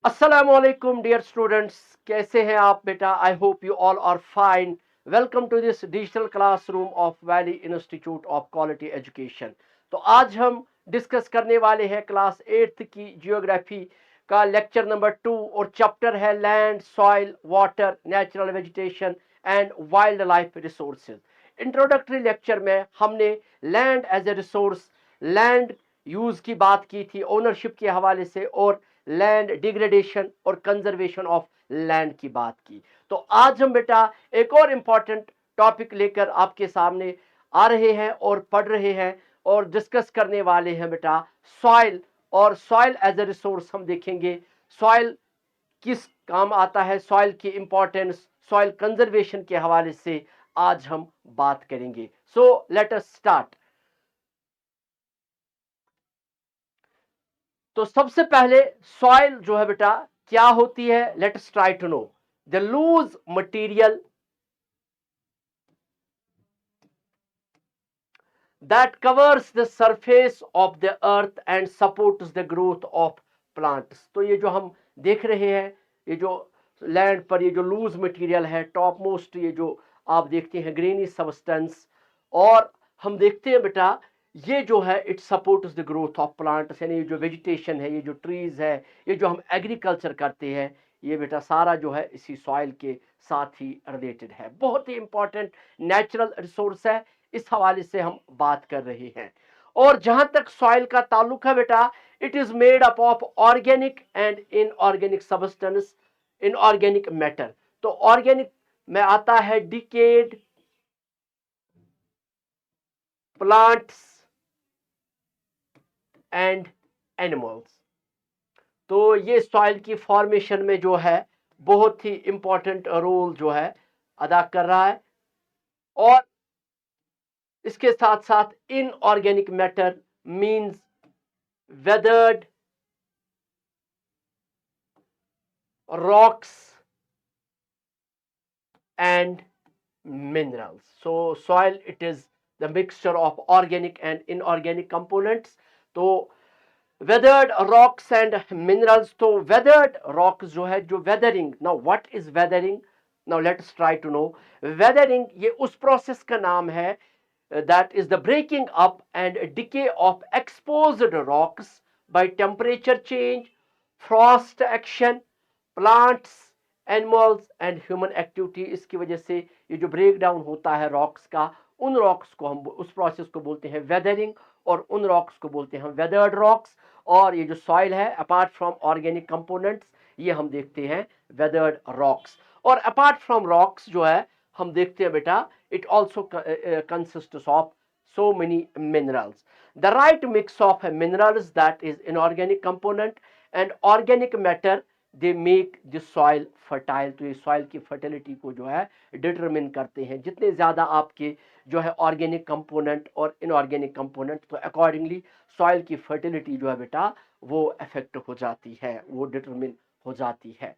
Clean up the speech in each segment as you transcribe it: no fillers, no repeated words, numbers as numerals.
Assalamualaikum dear students, कैसे हैं आप बेटा? I hope you all are fine. Welcome to this digital classroom of Valley Institute of Quality Education. तो आज हम डिस्कस करने वाले हैं क्लास 8th की जियोग्राफी का लेक्चर नंबर 2 और चैप्टर है land, soil, water, natural vegetation and wildlife resources. Introductory lecture में हमने land as a resource, land use की बात की थी ओनरशिप के हवाले से, और लैंड डिग्रेडेशन और कंजर्वेशन ऑफ लैंड की बात की। तो आज हम बेटा एक और इंपॉर्टेंट टॉपिक लेकर आपके सामने आ रहे हैं और पढ़ रहे हैं और डिस्कस करने वाले हैं बेटा सॉइल। और सॉइल एज ए रिसोर्स हम देखेंगे सॉइल किस काम आता है, सॉइल की इंपॉर्टेंस, सॉइल कंजर्वेशन के हवाले से आज हम बात करेंगे। सो लेट अस स्टार्ट। तो सबसे पहले सॉइल जो है बेटा क्या होती है, let's try to know. The loose material that covers the surface of the earth and supports the growth of plants। तो ये जो हम देख रहे हैं, ये जो लैंड पर ये जो लूज मटेरियल है, टॉप मोस्ट ये जो आप देखते हैं ग्रेनी सबस्टेंस, और हम देखते हैं बेटा ये जो है it supports the growth of plants, यानी ये जो वेजिटेशन है, ये जो ट्रीज है, ये जो हम एग्रीकल्चर करते हैं, ये बेटा सारा जो है इसी सॉइल के साथ ही रिलेटेड है। बहुत ही इंपॉर्टेंट नेचुरल रिसोर्स है, इस हवाले से हम बात कर रहे हैं। और जहां तक सॉइल का ताल्लुक है बेटा, it is made up of organic and inorganic substance, inorganic matter. तो ऑर्गेनिक में आता है डिकेड प्लांट्स एंड एनिमल्स। तो ये सॉइल की फॉर्मेशन में जो है बहुत ही इंपॉर्टेंट रोल जो है अदा कर रहा है। और इसके साथ साथ inorganic matter means weathered rocks and minerals. So soil, it is the mixture of organic and inorganic components. तो weathered rocks and minerals, तो weathered rocks जो है, जो weathering, now what is weathering? Now let's try to know. weathering ये उस process का नाम है that is the breaking up and decay of exposed rocks by temperature change, frost action, plants, animals and human activity. इसकी वजह से ये जो ब्रेक डाउन होता है रॉक्स का, उन रॉक्स को हम उस प्रोसेस को बोलते हैं वेदरिंग, और उन रॉक्स को बोलते हैं वेदर्ड रॉक्स। और ये जो सॉइल है अपार्ट फ्रॉम ऑर्गेनिक कंपोनेंट्स, ये हम देखते हैं वेदर्ड रॉक्स। और अपार्ट फ्रॉम रॉक्स जो है हम देखते हैं बेटा it also consists of so many minerals. The right mix of minerals, that is inorganic component and organic matter, they make the soil fertile। तो ये सॉइल की फर्टिलिटी को जो है डिटरमिन करते हैं। जितने ज़्यादा आपके जो है ऑर्गेनिक कंपोनेंट और इनऑर्गेनिक कंपोनेंट, तो अकॉर्डिंगली सॉइल की फर्टिलिटी जो है बेटा वो अफेक्ट हो जाती है, वो डिटरमिन हो जाती है।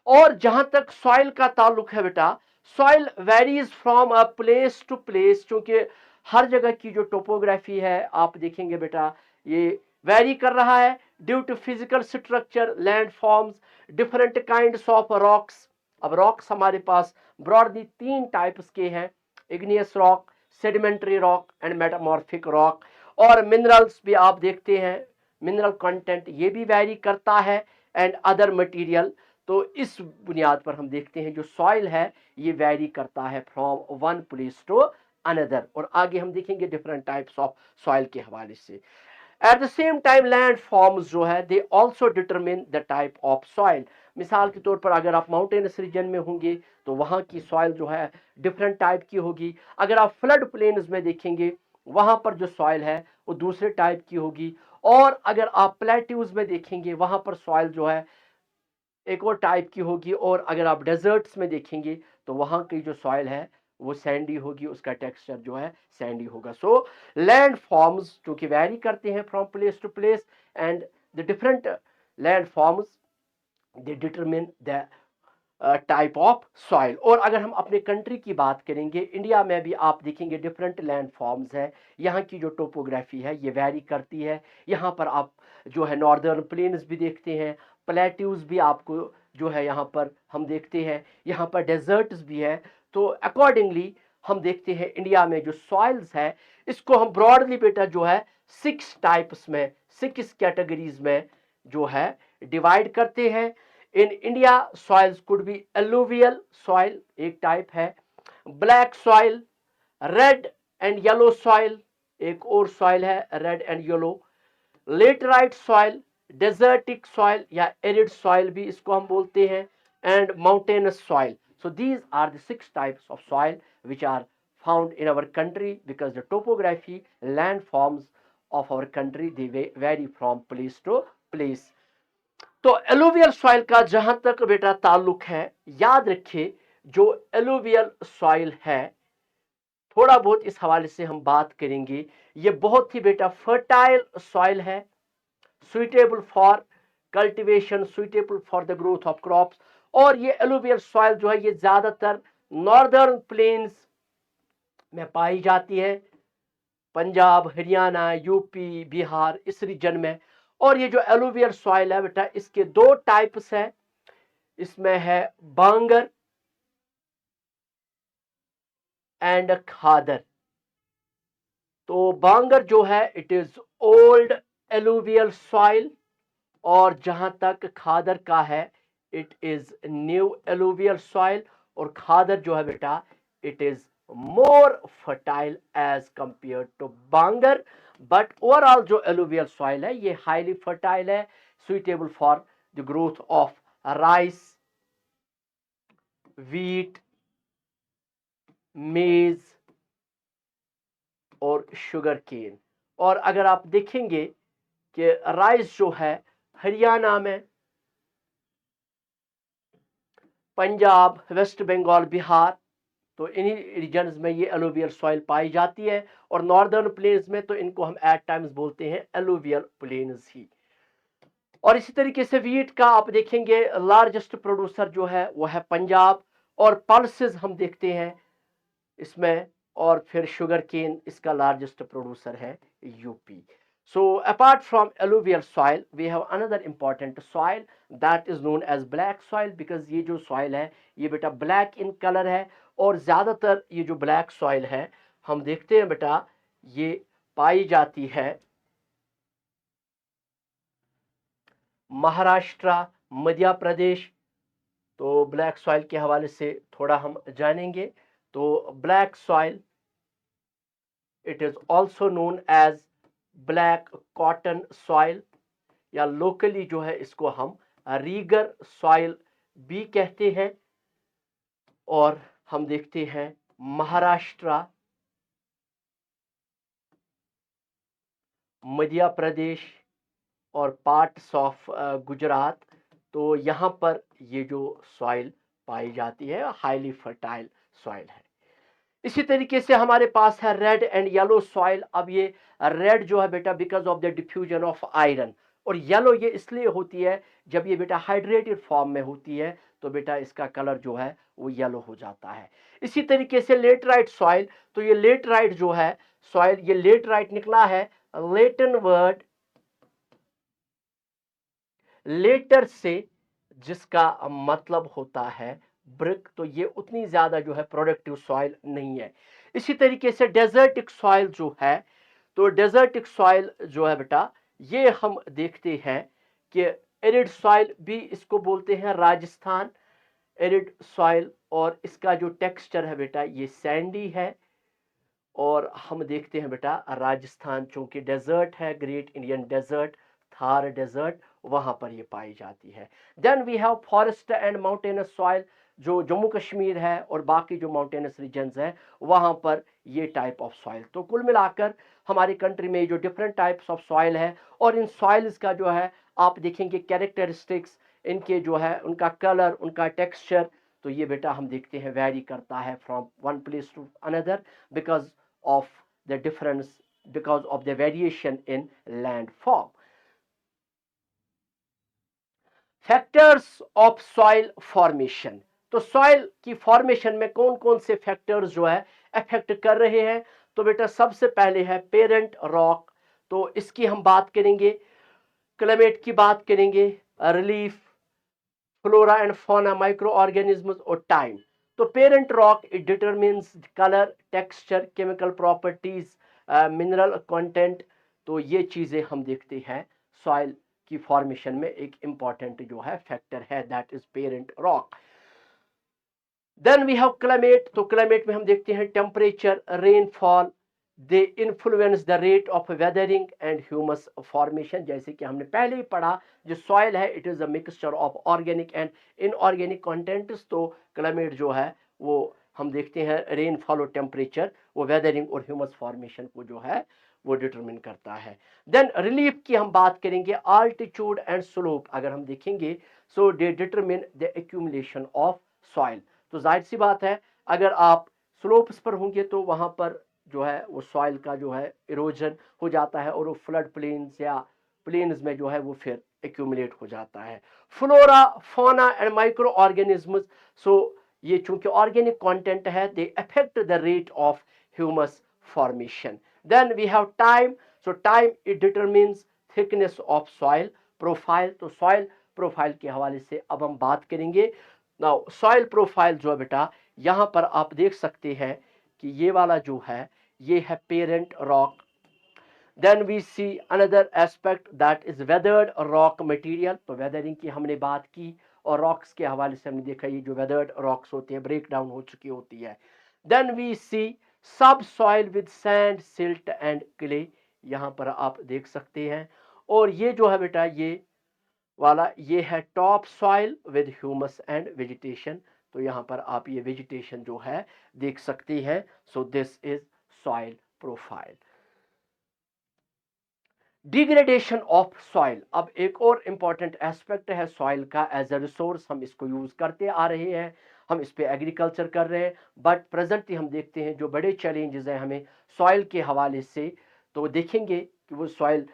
और जहां तक सॉइल का ताल्लुक है बेटा, soil varies from a place to place, क्योंकि हर जगह की जो टोपोग्राफी है आप देखेंगे बेटा ये वेरी कर रहा है due to physical structure, landforms, different kinds of rocks. अब रॉक्स हमारे पास ब्रॉडली 3 टाइप्स के हैं, igneous rock, sedimentary rock and metamorphic rock. और मिनरल्स भी आप देखते हैं, मिनरल कंटेंट ये भी वेरी करता है एंड अदर मटेरियल। तो इस बुनियाद पर हम देखते हैं जो सॉइल है ये वेरी करता है from one place to another. और आगे हम देखेंगे डिफरेंट टाइप्स ऑफ सॉइल के हवाले से। At the same time land forms जो है they also determine the type of soil. मिसाल के तौर पर अगर आप माउंटेनस रीजन में होंगे तो वहाँ की सॉइल जो है डिफरेंट टाइप की होगी। अगर आप फ्लड प्लेन्स में देखेंगे वहाँ पर जो सॉइल है वो दूसरे टाइप की होगी। और अगर आप प्लेट्यूज में देखेंगे वहाँ पर सॉइल जो है एक और टाइप की होगी। और अगर आप डेजर्ट्स में देखेंगे तो वहाँ की जो सॉइल है वो सैंडी होगी, उसका टेक्सचर जो है सैंडी होगा। सो लैंड फॉर्म्स जो कि वैरी करते हैं from place to place, and the different landforms they determine the type of soil. और अगर हम अपने कंट्री की बात करेंगे, इंडिया में भी आप देखेंगे डिफरेंट लैंड फॉर्म्स है। यहाँ की जो टोपोग्राफी है ये वैरी करती है। यहाँ पर आप जो है नॉर्दर्न प्लेन्स भी देखते हैं, प्लेट्यूज भी आपको जो है यहाँ पर हम देखते हैं, यहाँ पर डेजर्ट्स भी है। तो अकॉर्डिंगली हम देखते हैं इंडिया में जो सॉइल्स है इसको हम ब्रॉडली बेटा जो है 6 टाइप्स में, 6 कैटेगरीज में जो है डिवाइड करते हैं। In India soils could be alluvial soil एक टाइप है, black soil, red and yellow soil एक और सॉइल है red and yellow, laterite soil, desertic soil या एरिड सॉइल भी इसको हम बोलते हैं, and mountainous soil. So these are the 6 types of soil which are found in our country, because the topography, landforms of our country, they vary from place to place. तो alluvial soil का जहां तक बेटा ताल्लुक है, याद रखिए जो एलुवियल सॉइल है थोड़ा बहुत इस हवाले से हम बात करेंगे, ये बहुत ही बेटा फर्टाइल सॉइल है, suitable for cultivation, suitable for the growth of crops. और ये एलुवियल सॉइल जो है ये ज्यादातर नॉर्दर्न प्लेन्स में पाई जाती है, पंजाब, हरियाणा, यूपी, बिहार इस रीजन में। और ये जो एलुवियल सॉइल है बेटा इसके 2 टाइप्स है, इसमें है बांगर एंड खादर। तो बांगर जो है it is old alluvial soil, और जहां तक खादर का है it is new alluvial soil. और खादर जो है बेटा it is more fertile as compare to bangar, but overall जो एलुवियल सॉइल है ये हाईली फर्टाइल है, suitable for the growth of rice, wheat, maize और शुगर केन। और अगर आप देखेंगे कि राइस जो है हरियाणा में, पंजाब, वेस्ट बंगाल, बिहार, तो इन्हीं रीजन्स में ये एलुवियल सॉइल पाई जाती है। और नॉर्दर्न प्लेन्स में तो इनको हम एट टाइम्स बोलते हैं एलुवियल प्लेन्स ही। और इसी तरीके से वीट का आप देखेंगे लार्जेस्ट प्रोड्यूसर जो है वो है पंजाब, और पल्सेस हम देखते हैं इसमें, और फिर शुगर केन इसका लार्जेस्ट प्रोड्यूसर है UP. So apart from alluvial soil, we have another important soil that is known as black soil, because ये जो soil है ये बेटा black in color है, और ज़्यादातर ये जो black soil है हम देखते हैं बेटा ये पाई जाती है महाराष्ट्र, मध्य प्रदेश। तो ब्लैक सॉइल के हवाले से थोड़ा हम जानेंगे। तो black soil it is also known as black cotton soil, या लोकली जो है इसको हम रीगर सॉइल भी कहते हैं। और हम देखते हैं महाराष्ट्र, मध्य प्रदेश और पार्ट्स ऑफ गुजरात, तो यहाँ पर ये जो सॉइल पाई जाती है हाईली फर्टाइल सॉइल है। इसी तरीके से हमारे पास है रेड एंड येलो सॉइल। अब ये रेड जो है बेटा because of the diffusion of iron, और येलो ये इसलिए होती है जब ये बेटा हाइड्रेटेड फॉर्म में होती है तो बेटा इसका कलर जो है वो येलो हो जाता है। इसी तरीके से लेटराइट सॉइल, तो ये लेटराइट जो है सॉइल, ये लेटराइट निकला है लेटिन वर्ड लेटर से, जिसका मतलब होता है ब्रिक। तो ये उतनी ज्यादा जो है प्रोडक्टिव सॉइल नहीं है। इसी तरीके से डेजर्टिक सॉइल जो है, तो डेजर्टिक सॉइल जो है बेटा ये हम देखते हैं कि एरिड सॉइल भी इसको बोलते हैं, राजस्थान एरिड सॉइल, और इसका जो टेक्सचर है बेटा ये सैंडी है। और हम देखते हैं बेटा राजस्थान चूंकि डेजर्ट है, great Indian desert, Thar desert, वहां पर ये पाई जाती है। Then we have forest and mountainous soil, जो जम्मू कश्मीर है और बाकी जो माउंटेनस रीजन्स है वहां पर ये टाइप ऑफ सॉइल। तो कुल मिलाकर हमारी कंट्री में जो डिफरेंट टाइप्स ऑफ सॉइल है, और इन सॉइल्स का जो है आप देखेंगे कैरेक्टरिस्टिक्स, इनके जो है उनका कलर, उनका टेक्सचर, तो ये बेटा हम देखते हैं वेरी करता है from one place to another because of the difference, because of the variation in land form. Factors of soil formation, तो सॉइल की फॉर्मेशन में कौन कौन से फैक्टर्स जो है अफेक्ट कर रहे हैं। तो बेटा सबसे पहले है पेरेंट रॉक, तो इसकी हम बात करेंगे, क्लाइमेट की बात करेंगे, relief, flora and fauna, micro organism और टाइम। तो parent rock it determines colour, texture, chemical properties, mineral content. तो ये चीजें हम देखते हैं सॉइल की फॉर्मेशन में एक इंपॉर्टेंट जो है फैक्टर है, that is parent rock. Then we have climate. तो क्लाइमेट में हम देखते हैं temperature, rainfall, they influence the rate of weathering and humus formation. जैसे कि हमने पहले ही पढ़ा, जो सॉइल है it is a mixture of organic and inorganic contents. तो क्लाइमेट जो है वो हम देखते हैं रेनफॉल और टेम्परेचर वो वेदरिंग और ह्यूमस फॉर्मेशन को जो है वो डिटरमिन करता है। देन रिलीफ की हम बात करेंगे, आल्टीट्यूड एंड स्लोप अगर हम देखेंगे, so they determine the accumulation of soil. तो जाहिर सी बात है अगर आप स्लोप्स पर होंगे तो वहां पर जो है वो सॉइल का जो है इरोजन हो जाता है और वो फ्लड प्लेन्स या प्लेन्स में जो है वो फिर एक्यूमुलेट हो जाता है। Flora, fauna and microorganisms, so ये चूंकि ऑर्गेनिक कंटेंट है, they affect the rate of humus formation. Then we have time. So time it determines thickness of soil profile. तो सॉइल प्रोफाइल के हवाले से अब हम बात करेंगे। नाउ सॉइल प्रोफाइल जो है बेटा, यहां पर आप देख सकते हैं कि ये वाला जो है ये है parent rock. Then we see another aspect that is weathered rock material. तो वेदरिंग की हमने बात की और रॉक्स के हवाले से हमने देखा ये जो वेदर्ड रॉक्स होते हैं ब्रेक डाउन हो चुकी होती है। देन वी सी सब soil with sand, silt and clay, यहां पर आप देख सकते हैं। और ये जो है बेटा ये वाला ये है top soil with humus and vegetation. तो यहां पर आप ये वेजिटेशन जो है देख सकते हैं। So this is soil profile. Degradation of soil, अब एक और इंपॉर्टेंट एस्पेक्ट है सॉइल का एज अ रिसोर्स, हम इसको यूज करते आ रहे हैं, हम इस पे एग्रीकल्चर कर रहे हैं, बट प्रेजेंटली हम देखते हैं जो बड़े चैलेंजेस हैं हमें सॉइल के हवाले से। तो देखेंगे कि वो सॉइल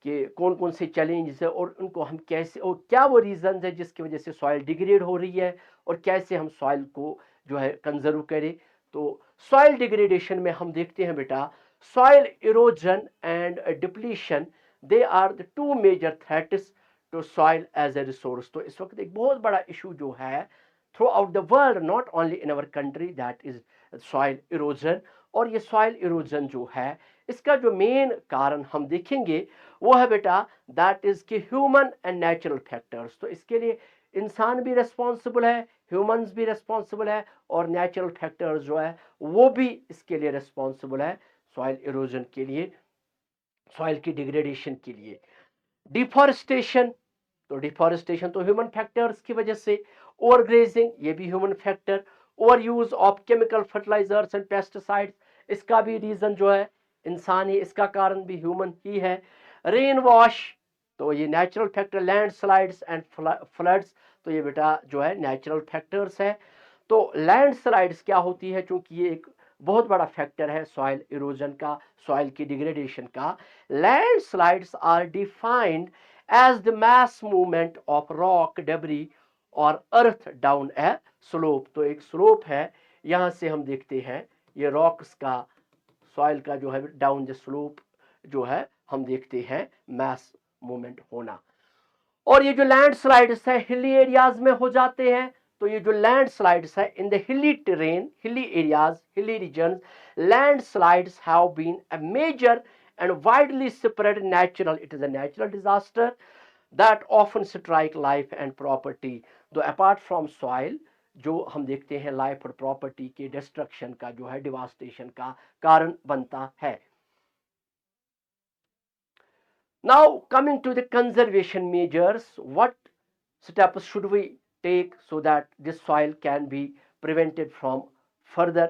कि कौन कौन से चैलेंजेस है और उनको हम कैसे और क्या वो रीजंस है जिसकी वजह से सॉइल डिग्रेड हो रही है और कैसे हम सॉइल को जो है कंजर्व करें। तो सॉइल डिग्रेडेशन में हम देखते हैं बेटा soil erosion and depletion, they are the two major threats to soil as a resource. तो इस वक्त एक बहुत बड़ा इशू जो है throughout the world, not only in our country, that is soil erosion. और ये सॉइल इरोजन जो है इसका जो मेन कारण हम देखेंगे वो है बेटा दैट इज कि ह्यूमन एंड नेचुरल फैक्टर्स। तो इसके लिए इंसान भी रिस्पॉन्सिबल है, ह्यूमंस भी रिस्पॉन्सिबल है और नेचुरल फैक्टर्स जो है वो भी इसके लिए रिस्पॉन्सिबल है सॉइल इरोजन के लिए, सॉइल की डिग्रेडेशन के लिए। डिफॉरेस्टेशन, तो डिफॉरेस्टेशन तो ह्यूमन फैक्टर्स की वजह से, ओवर ग्रेजिंग ये भी human factor, over use of chemical fertilisers and pesticides इसका भी रीजन जो है इंसान ही, इसका कारण भी ह्यूमन ही है। रेन वॉश, तो ये natural factor, land slides and floods, तो ये बेटा जो है नेचुरल फैक्टर्स है। तो लैंड स्लाइड्स क्या होती है, चूंकि ये एक बहुत बड़ा फैक्टर है सॉइल इरोजन का, सॉइल की डिग्रेडेशन का। Land slides are defined as the mass movement of rock debris और earth down a slope। तो एक स्लोप है, यहां से हम देखते हैं ये रॉक्स का, सॉइल का जो है डाउन द स्लोप जो है हम देखते हैं मास मूवमेंट होना। और ये जो लैंडस्लाइड्स है हिली एरियाज में हो जाते हैं। तो ये जो लैंडस्लाइड्स है in the hilly terrain, hilly areas, hilly region, landslides have been a major and widely spread natural, it is a natural disaster that often strike life and property। तो apart from soil जो हम देखते हैं life और property के destruction का जो है डिवास्टेशन का कारण बनता है। Now coming to the conservation measures, what steps should we take so that this soil can be prevented from further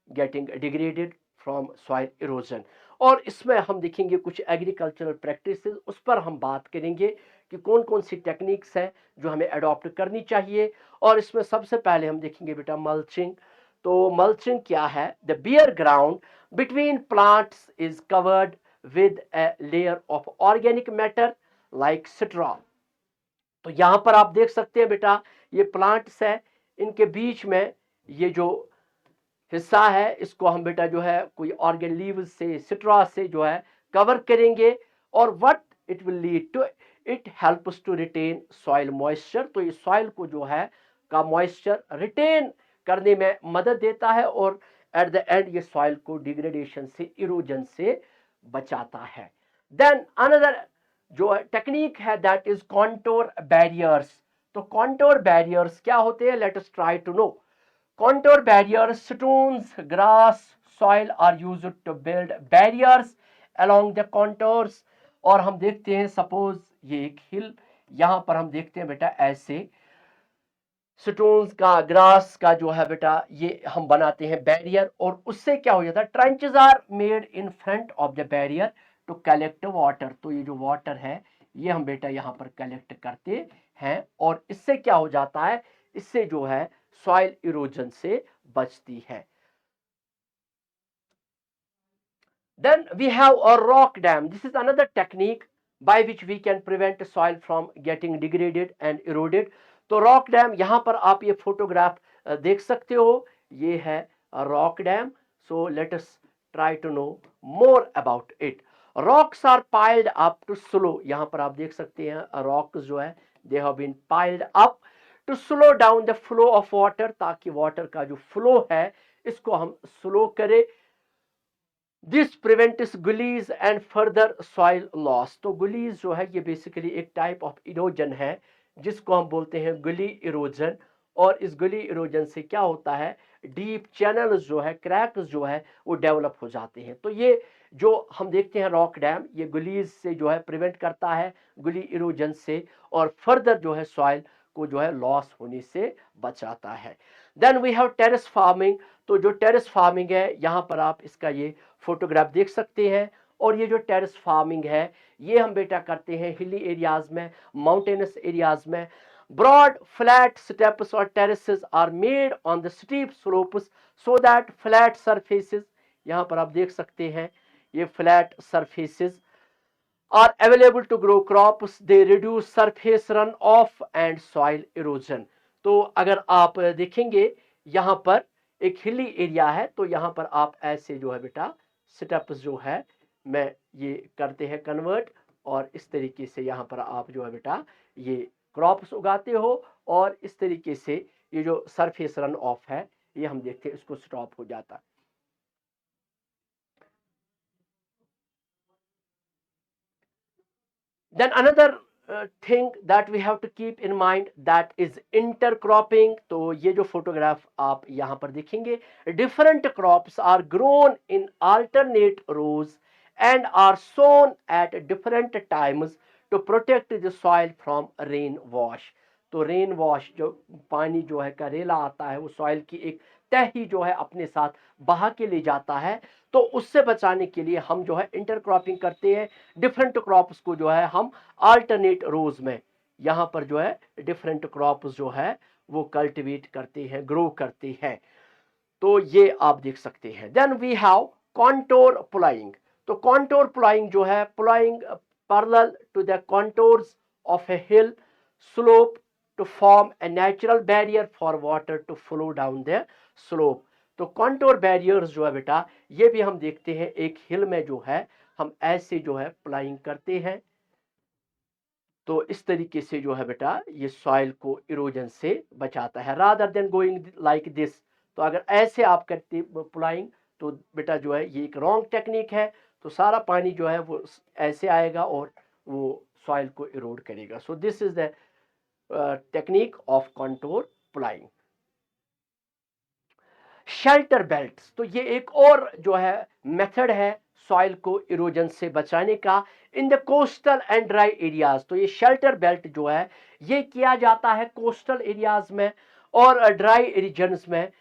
getting degraded from soil erosion। और इसमें हम देखेंगे कुछ एग्रीकल्चरल प्रैक्टिसेस, उस पर हम बात करेंगे कि कौन कौन सी टेक्निक्स है जो हमें अडॉप्ट करनी चाहिए। और इसमें सबसे पहले हम देखेंगे बेटा मल्चिंग। तो मल्चिंग क्या है, the bare ground between plants is covered with a layer of organic matter like straw. तो यहां पर आप देख सकते हैं बेटा ये प्लांट्स है, इनके बीच में ये जो हिस्सा है इसको हम बेटा जो है कोई ऑर्गेन लीव से, सिट्रा से जो है कवर करेंगे। और what it will lead to, it helps to retain soil moisture. तो ये सॉइल को जो है का मॉइस्चर रिटेन करने में मदद देता है और एट द एंड ये सॉइल को डिग्रेडेशन से, इरोजन से बचाता है। देन अनदर जो टेक्निक है दैट इज कॉन्टोर बैरियर्स। तो कॉन्टोर बैरियर्स क्या होते हैं, let us try to know. Contour barriers, stones, grass, soil are used to build barriers along the contours. और हम देखते हैं सपोज ये एक हिल, यहां पर हम देखते हैं बेटा ऐसे स्टोन्स का, ग्रास का जो है बेटा ये हम बनाते हैं बैरियर, और उससे क्या हो जाता है, trenches are made in front of the barrier to collect water. तो ये जो वाटर है ये हम बेटा यहाँ पर कलेक्ट करते हैं, और इससे क्या हो जाता है, इससे जो है सॉइल इरोजन से बचती है। Then we have a rock dam. This is another technique by which we can prevent soil from getting degraded and eroded. तो रॉक डैम, यहाँ पर आप ये फोटोग्राफ देख सकते हो, ये है rock dam. So let us try to know more about it. Rocks are piled up to slow, यहाँ पर आप देख सकते हैं रॉक्स जो है they have been piled up to slow down the flow of water, ताकि वाटर का जो फ्लो है इसको हम स्लो करें। This prevents gullies and further soil loss. तो गुलीज जो है ये बेसिकली एक टाइप ऑफ इरोजन है जिसको हम बोलते हैं गुली इरोजन, और इस गुली इरोजन से क्या होता है, डीप चैनल्स जो है, क्रैक्स जो है वो डेवलप हो जाते हैं। तो ये जो हम देखते हैं रॉक डैम, ये गुलीज से जो है प्रिवेंट करता है, गुली इरोजन से, और फर्दर जो है सॉइल को जो है लॉस होने से बचाता है। Then we have terrace farming. तो जो टेरेस फार्मिंग है, यहाँ पर आप इसका ये फोटोग्राफ देख सकते हैं, और ये जो टेरेस फार्मिंग है ये हम बेटा करते हैं हिली एरियाज में, माउंटेनस एरियाज में। ब्रॉड फ्लैट स्टेप्स और terraces are made on the steep slopes so that flat surfaces, यहाँ पर आप देख सकते हैं ये flat surfaces are available to grow crops, they reduce surface runoff and soil erosion। तो अगर आप देखेंगे यहाँ पर एक हिली एरिया है, तो यहाँ पर आप ऐसे जो है बेटा स्टेप्स जो है मैं ये करते हैं कन्वर्ट, और इस तरीके से यहाँ पर आप जो है बेटा ये क्रॉप्स उगाते हो, और इस तरीके से ये जो सरफेस रन ऑफ है ये हम देखते हैं इसको स्टॉप हो जाता है। Then another thing that we have to keep in mind that is intercropping। तो ये जो फोटोग्राफ आप यहाँ पर देखेंगे, different crops are grown in alternate rows and are sown at different times to protect the soil from rain wash। तो rain wash, जो पानी जो है का रेला आता है वो सॉइल की एक तह ही जो है अपने साथ बहा के ले जाता है, तो उससे बचाने के लिए हम जो है इंटरक्रॉपिंग करते हैं। डिफरेंट क्रॉप्स को जो है हम अल्टरनेट रोज में यहाँ पर जो है डिफरेंट क्रॉप्स जो है वो कल्टीवेट करते हैं, ग्रो करते हैं। तो ये आप देख सकते हैं। Then we have contour ploughing. तो कॉन्टोर प्लाइंग जो है, ploughing parallel to the contours of a hill slope to form a natural barrier for water to flow down the slope. तो कॉन्टोर बैरियर्स जो है बेटा ये भी हम देखते हैं एक हिल में जो है हम ऐसे जो है प्लाइंग करते हैं, तो इस तरीके से जो है बेटा ये सॉइल को इरोजन से बचाता है, rather than going like this. तो अगर ऐसे आप करते प्लाइंग तो बेटा जो है ये एक रॉन्ग टेक्निक है, तो सारा पानी जो है वो ऐसे आएगा और वो सॉइल को इरोड करेगा। So this is the technique of contour प्लाइंग। Shelter belts, तो ये एक और जो है मेथड है सॉइल को इरोजन से बचाने का इन the coastal and dry areas. तो ये शेल्टर बेल्ट जो है ये किया जाता है कोस्टल एरियाज में और ड्राई रीजन्स में।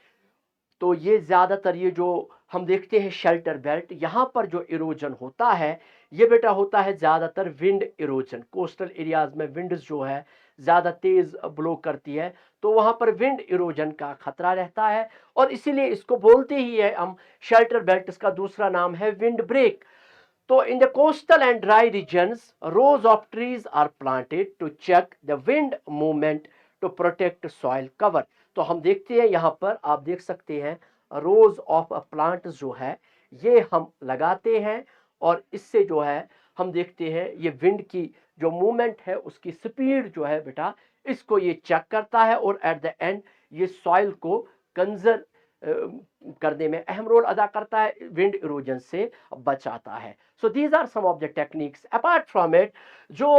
तो ये ज्यादातर ये जो हम देखते हैं शेल्टर बेल्ट, यहाँ पर जो इरोजन होता है ये बेटा होता है ज्यादातर विंड इरोजन। कोस्टल एरियाज में विंड जो है ज्यादा तेज ब्लो करती है, तो वहां पर विंड इरोजन का खतरा रहता है, और इसीलिए इसको बोलते ही है हम शेल्टर बेल्ट। इसका दूसरा नाम है विंड ब्रेक। तो in the coastal and dry regions rows of trees are planted to check the wind movement to protect soil cover. तो हम देखते हैं यहाँ पर आप देख सकते हैं रोज ऑफ प्लांट जो है ये हम लगाते हैं, और इससे जो है हम देखते हैं ये विंड की जो मूवमेंट है उसकी स्पीड जो है बेटा, इसको ये चेक करता है और एट द एंड ये सॉइल को कंजर्व करने में अहम रोल अदा करता है, विंड इरोजन से बचाता है। So these are some of the techniques. Apart from it जो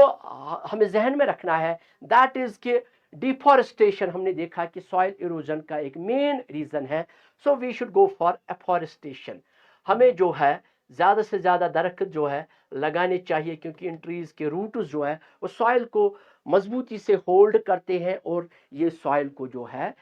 हमें जहन में रखना है दैट इज कि डिफॉरेस्टेशन, हमने देखा कि सॉइल इरोजन का एक मेन रीजन है। So we should go for afforestation. हमें जो है ज़्यादा से ज़्यादा दरख्त जो है लगाने चाहिए, क्योंकि इन ट्रीज़ के रूट्स जो है वो सॉइल को मजबूती से होल्ड करते हैं और ये सॉइल को जो है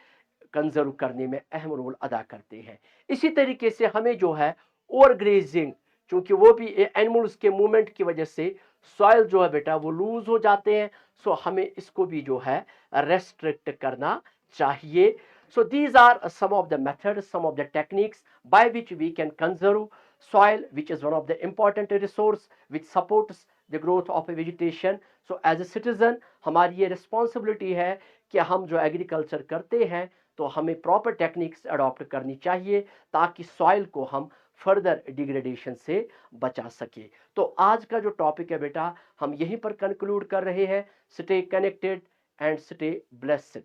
कंजर्व करने में अहम रोल अदा करते हैं। इसी तरीके से हमें जो है ओवर ग्रेजिंग, क्योंकि वो भी एनिमल्स के मूवमेंट की वजह से सॉइल जो है बेटा वो लूज हो जाते हैं, सो हमें इसको भी जो है रेस्ट्रिक्ट करना चाहिए। So these are some of the methods, some of the techniques by which we can conserve soil, which is one of the important resource which supports the growth of a vegetation. So as a citizen हमारी ये responsibility है कि हम जो agriculture करते हैं तो हमें proper techniques adopt करनी चाहिए ताकि soil को हम फर्दर डिग्रेडेशन से बचा सके। तो आज का जो टॉपिक है बेटा हम यहीं पर कंक्लूड कर रहे हैं। Stay connected and stay blessed.